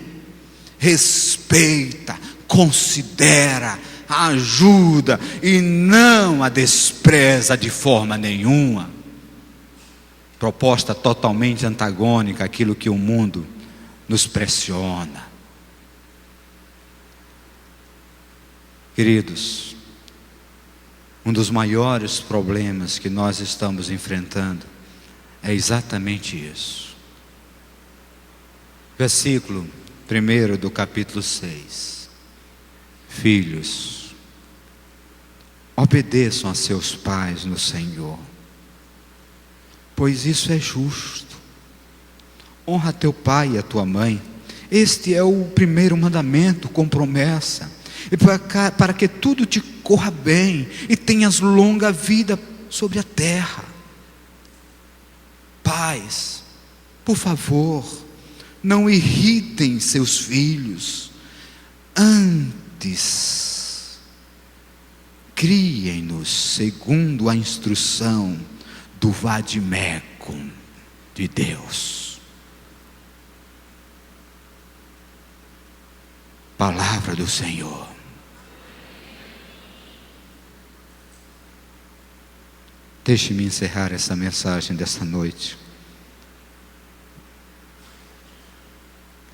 respeita, considera, ajuda e não a despreza de forma nenhuma. Proposta totalmente antagônica àquilo que o mundo nos pressiona. Queridos, um dos maiores problemas que nós estamos enfrentando é exatamente isso. Versículo 1 do capítulo 6. Filhos, obedeçam a seus pais no Senhor, pois isso é justo. Honra teu pai e a tua mãe. Este é o primeiro mandamento com promessa, e para que tudo te corra bem e tenhas longa vida sobre a terra. Pais, por favor, não irritem seus filhos, antes criem-nos segundo a instrução do vade-mecum de Deus. Palavra do Senhor. Deixe-me encerrar essa mensagem dessa noite.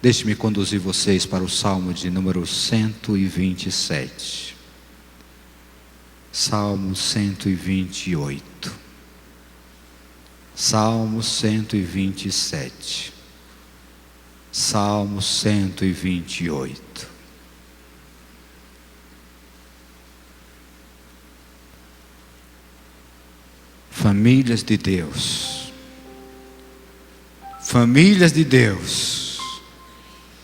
Deixe-me conduzir vocês para o Salmo de número 127. Salmo 128. Salmo 127. Salmo 128. Famílias de Deus, famílias de Deus,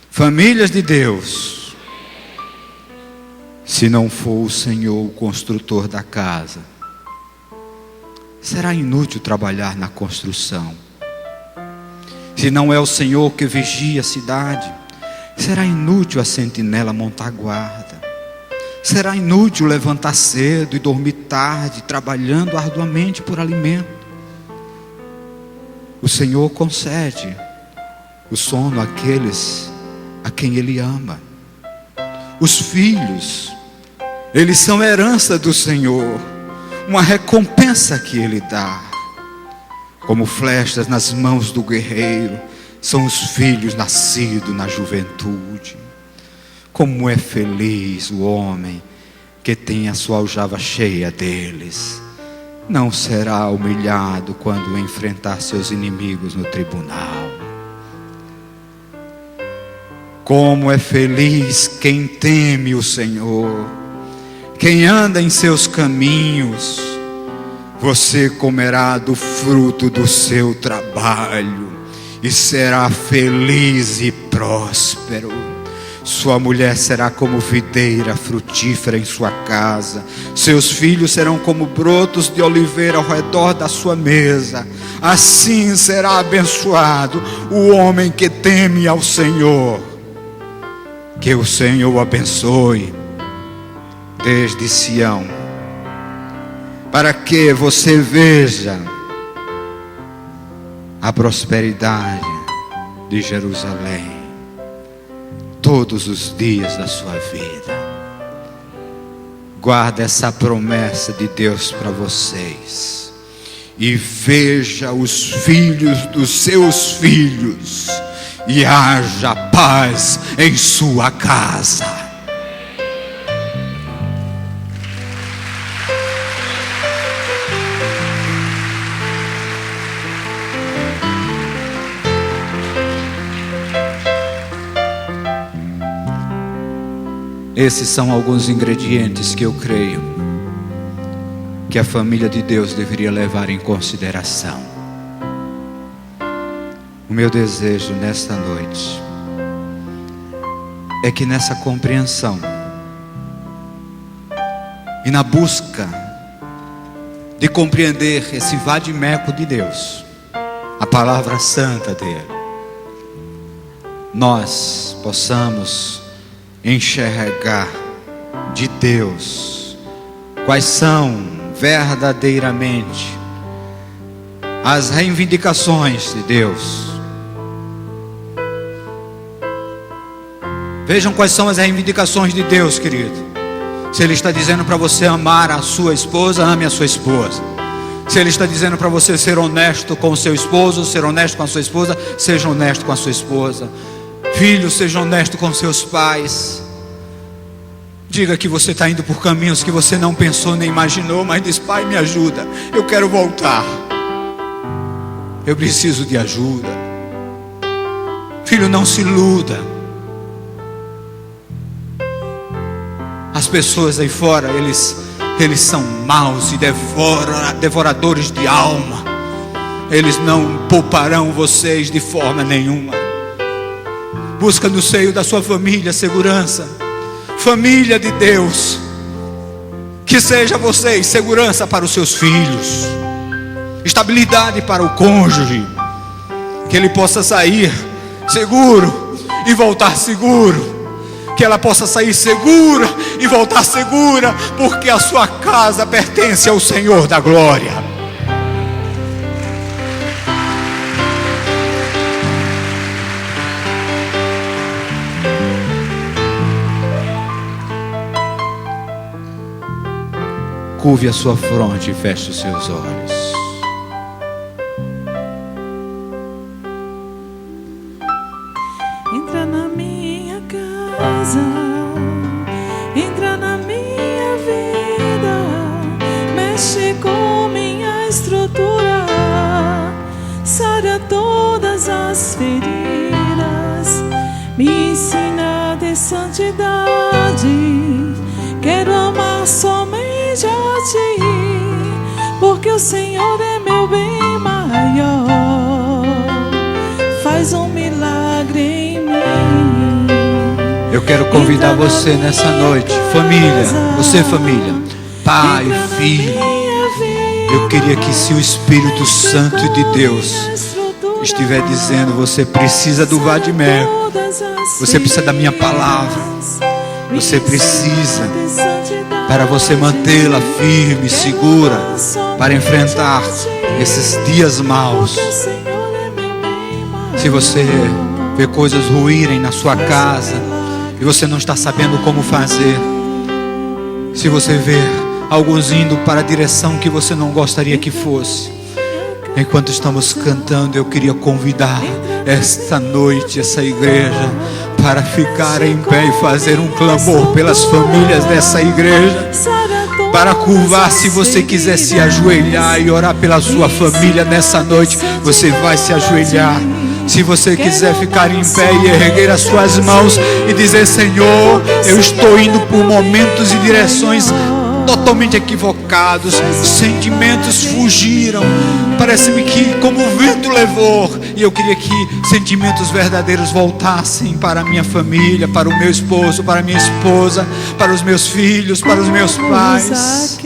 famílias de Deus. Se não for o Senhor o construtor da casa, será inútil trabalhar na construção. Se não é o Senhor que vigia a cidade, será inútil a sentinela montar guarda. Será inútil levantar cedo e dormir tarde, trabalhando arduamente por alimento. O Senhor concede o sono àqueles a quem Ele ama. Os filhos, eles são herança do Senhor, uma recompensa que Ele dá. Como flechas nas mãos do guerreiro, são os filhos nascidos na juventude. Como é feliz o homem que tem a sua aljava cheia deles. Não será humilhado quando enfrentar seus inimigos no tribunal. Como é feliz quem teme o Senhor, quem anda em seus caminhos. Você comerá do fruto do seu trabalho e será feliz e próspero. Sua mulher será como videira frutífera em sua casa. Seus filhos serão como brotos de oliveira ao redor da sua mesa. Assim será abençoado o homem que teme ao Senhor. Que o Senhor o abençoe desde Sião, para que você veja a prosperidade de Jerusalém todos os dias da sua vida. Guarda essa promessa de Deus para vocês. E veja os filhos dos seus filhos, e haja paz em sua casa. Esses são alguns ingredientes que eu creio que a família de Deus deveria levar em consideração. O meu desejo nesta noite é que nessa compreensão e na busca de compreender esse vade-mecum de Deus, a palavra santa dele, nós possamos enxergar de Deus quais são verdadeiramente as reivindicações de Deus. Vejam quais são as reivindicações de Deus, querido. Se Ele está dizendo para você amar a sua esposa, ame a sua esposa. Se Ele está dizendo para você ser honesto com o seu esposo, ser honesto com a sua esposa, seja honesto com a sua esposa. Filhos, seja honesto com seus pais. Diga que você está indo por caminhos que você não pensou nem imaginou, mas diz: Pai, me ajuda, eu quero voltar, eu preciso de ajuda. Filho, não se iluda. As pessoas aí fora, eles são maus e devoradores de alma. Eles não pouparão vocês de forma nenhuma. Busca no seio da sua família segurança. Família de Deus, que seja vocês segurança para os seus filhos, estabilidade para o cônjuge, que ele possa sair seguro e voltar seguro, que ela possa sair segura e voltar segura, porque a sua casa pertence ao Senhor da glória. Curve a sua fronte e feche os seus olhos. Entra na minha casa, entra na minha vida, mexe com minha estrutura, sara todas as feridas, me ensina a ter santidade. Quero amar somente a Ti, porque o Senhor é meu bem maior. Faz um milagre em mim. Eu quero convidar você nessa noite, família, você família, pai, filho. Eu queria que, se o Espírito Santo de Deus estiver dizendo: você precisa do vade-mecum, você precisa da minha palavra, você precisa, para você mantê-la firme, segura, para enfrentar esses dias maus. Se você vê coisas ruírem na sua casa e você não está sabendo como fazer, se você vê alguns indo para a direção que você não gostaria que fosse, enquanto estamos cantando, eu queria convidar esta noite essa igreja para ficar em pé e fazer um clamor pelas famílias dessa igreja, para curvar. Se você quiser se ajoelhar e orar pela sua família nessa noite, você vai se ajoelhar. Se você quiser ficar em pé e erguer as suas mãos e dizer: Senhor, eu estou indo por momentos e direções totalmente equivocados, sentimentos fugiram, parece-me que como o vento levou, e eu queria que sentimentos verdadeiros voltassem para a minha família, para o meu esposo, para a minha esposa, para os meus filhos, para os meus pais.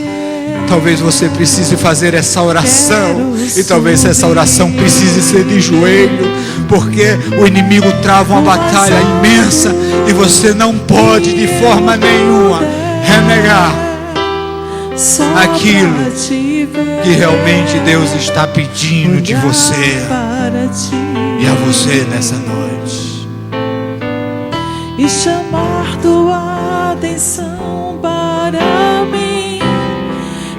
Talvez você precise fazer essa oração, e talvez essa oração precise ser de joelho, porque o inimigo trava uma batalha imensa e você não pode de forma nenhuma renegar aquilo que realmente Deus está pedindo de você e a você nessa noite. E chamar tua atenção para mim.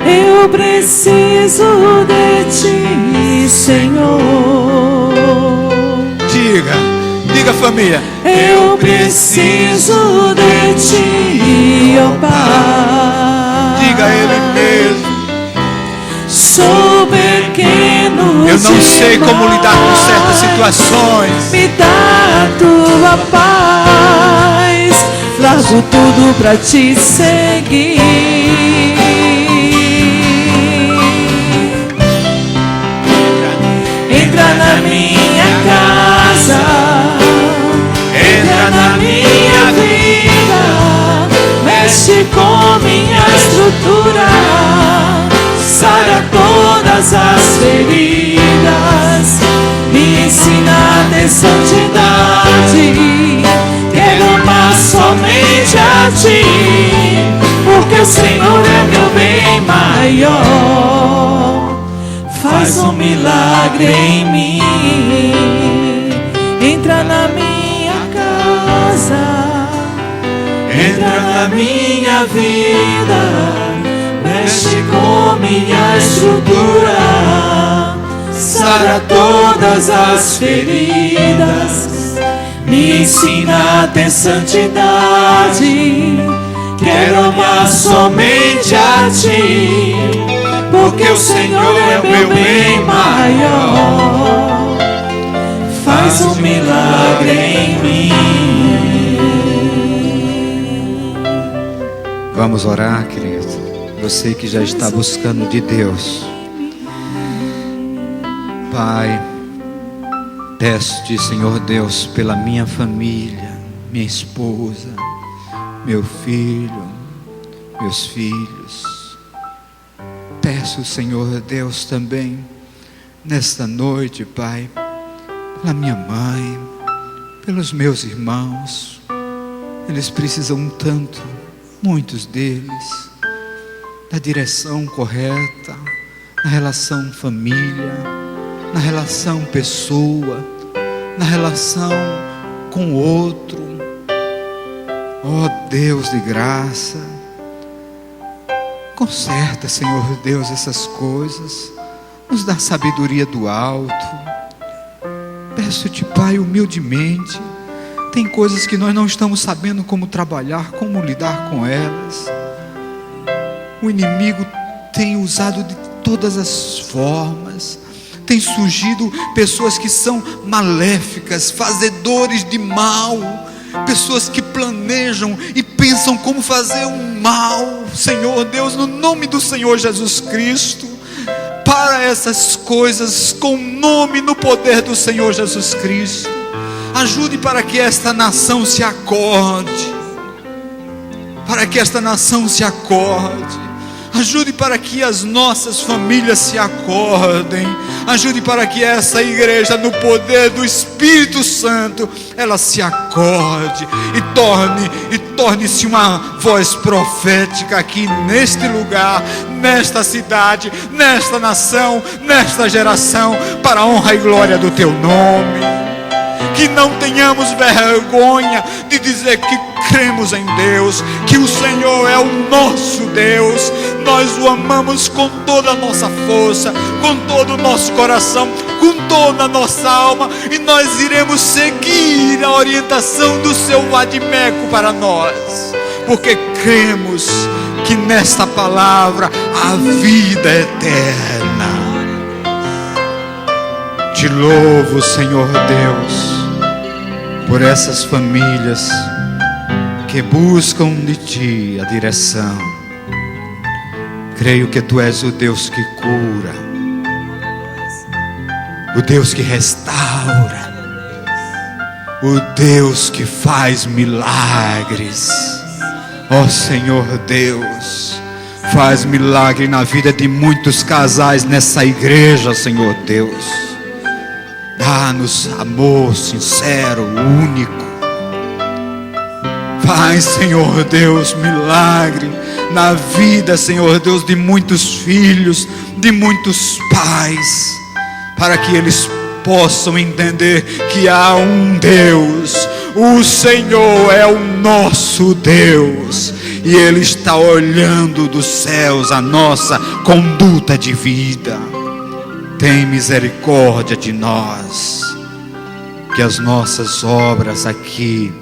Eu preciso de Ti, Senhor. Diga família. Eu preciso de Ti, ó Pai. Diga a Ele mesmo. Sou pequeno, eu não sei como lidar com certas situações. Me dá a tua paz, largo tudo pra Te seguir. estrutura, sara todas as feridas, me ensina a ter santidade, quero amar somente a Ti, porque o Senhor é meu bem maior. Faz um milagre em mim, entra na minha casa, entra na minha vida, mexe com minha estrutura, sara todas as feridas, me ensina a ter santidade, quero amar somente a Ti, porque o Senhor é meu bem maior. Faz um milagre em mim. Vamos orar, querido. Você que já está buscando de Deus. Pai, peço-te, Senhor Deus, pela minha família, minha esposa, meu filho, meus filhos. Peço, Senhor Deus, também nesta noite, Pai, pela minha mãe, pelos meus irmãos. Eles precisam tanto, muitos deles, da direção correta, na relação família, na relação pessoa, na relação com o outro. Ó Deus de graça, conserta, Senhor Deus, essas coisas, nos dá sabedoria do alto. Peço-te, Pai, humildemente, tem coisas que nós não estamos sabendo como trabalhar, como lidar com elas. O inimigo tem usado de todas as formas, tem surgido pessoas que são maléficas, fazedores de mal, pessoas que planejam e pensam como fazer um mal. Senhor Deus, no nome do Senhor Jesus Cristo, para essas coisas, com o nome e no poder do Senhor Jesus Cristo, ajude para que esta nação se acorde, para que esta nação se acorde. Ajude para que as nossas famílias se acordem. Ajude para que essa igreja, no poder do Espírito Santo, ela se acorde e torne-se uma voz profética aqui neste lugar, nesta cidade, nesta nação, nesta geração, para a honra e glória do Teu nome. Que não tenhamos vergonha de dizer que cremos em Deus, que o Senhor é o nosso Deus. Nós o amamos com toda a nossa força, com todo o nosso coração, com toda a nossa alma, e nós iremos seguir a orientação do seu vadimeco para nós, porque cremos que nesta palavra há vida eterna. Te louvo, Senhor Deus, por essas famílias que buscam de Ti a direção. Creio que Tu és o Deus que cura, o Deus que restaura, o Deus que faz milagres. Ó Senhor Deus, faz milagre na vida de muitos casais nessa igreja, Senhor Deus. Dá-nos amor sincero, único. Faz, Senhor Deus, milagre na vida, Senhor Deus, de muitos filhos, de muitos pais, para que eles possam entender que há um Deus. O Senhor é o nosso Deus, e Ele está olhando dos céus a nossa conduta de vida. Tem misericórdia de nós, que as nossas obras aqui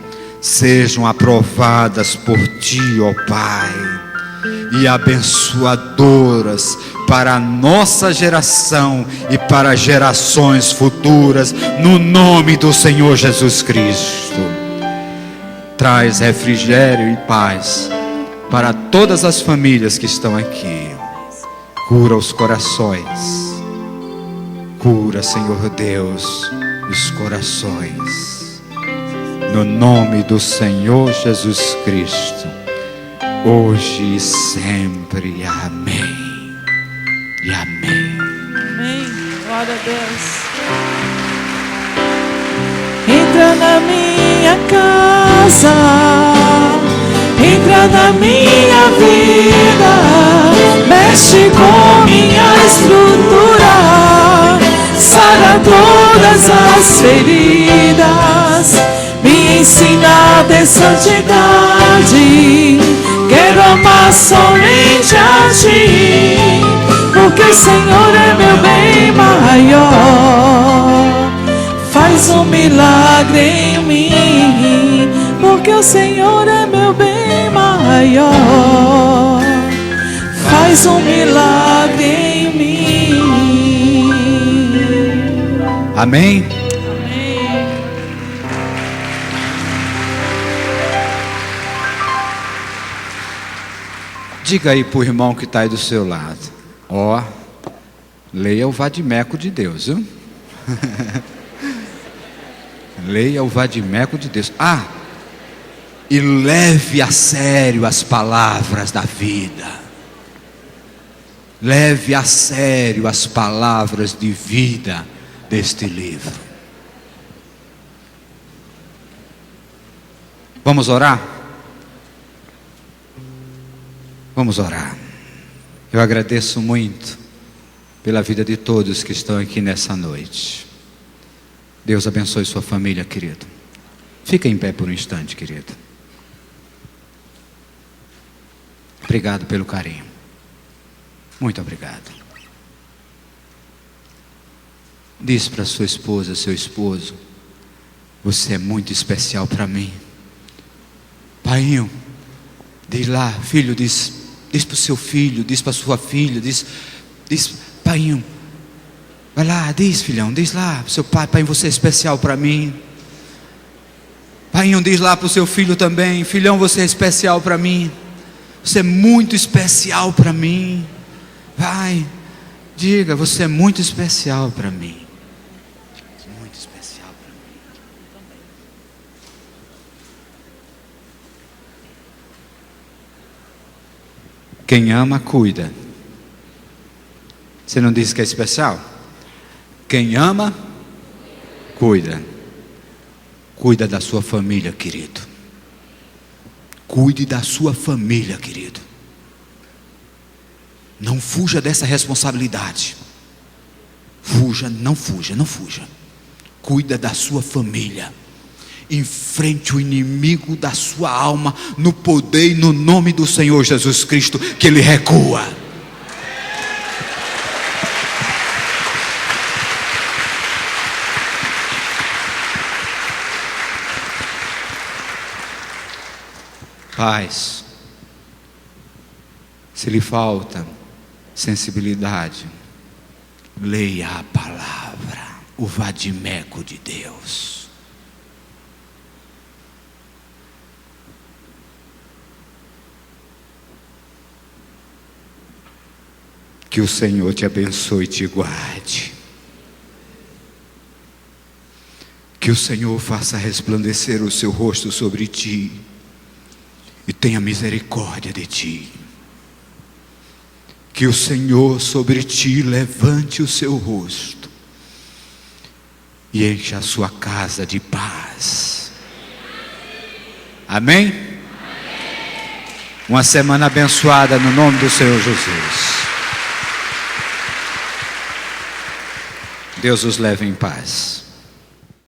sejam aprovadas por Ti, ó Pai, e abençoadoras para a nossa geração e para gerações futuras, no nome do Senhor Jesus Cristo. Traz refrigério e paz para todas as famílias que estão aqui. Cura os corações. Cura, Senhor Deus, os corações. No nome do Senhor Jesus Cristo. hoje e sempre. Amém e amém. Amém. Glória a Deus. Entra na minha casa, entra na minha vida, mexe com minha estrutura, sara todas as feridas, me ensina a ter santidade. Quero amar somente a Ti, porque o Senhor é meu bem maior. Faz um milagre em mim, porque o Senhor é meu bem maior. Faz um milagre em mim. Amém? Amém. Diga aí pro irmão que está aí do seu lado: ó, leia o vadimeco de Deus, viu? Leia o vadimeco de Deus. E leve a sério as palavras da vida. Leve a sério as palavras de vida deste livro. Vamos orar? Vamos orar. Eu agradeço muito pela vida de todos que estão aqui nessa noite. Deus abençoe sua família, querido. Fica em pé por um instante, querido. Obrigado pelo carinho. Muito obrigado. Diz para sua esposa, seu esposo: você é muito especial para mim. Paiinho, diz lá, filho, diz para o seu filho, diz para sua filha, diz, paiinho, vai lá, diz, filhão, diz lá pro seu pai: pai, você é especial para mim. Paiinho, diz lá pro seu filho também: filhão, você é especial para mim. Você é muito especial para mim. Vai, diga: você é muito especial para mim. Muito especial para mim. Quem ama, cuida. Você não disse que é especial? Quem ama, cuida. Cuida da sua família, querido. Cuide da sua família, querido. Não fuja dessa responsabilidade. Fuja, não fuja, não fuja. Cuida da sua família. Enfrente o inimigo da sua alma no poder e no nome do Senhor Jesus Cristo, que ele recua. Paz, se lhe falta sensibilidade, leia a palavra, o vadimeco de Deus. Que o Senhor te abençoe e te guarde. Que o Senhor faça resplandecer o seu rosto sobre ti e tenha misericórdia de ti. Que o Senhor sobre ti levante o seu rosto e encha a sua casa de paz. Amém? Uma semana abençoada no nome do Senhor Jesus. Deus os leve em paz.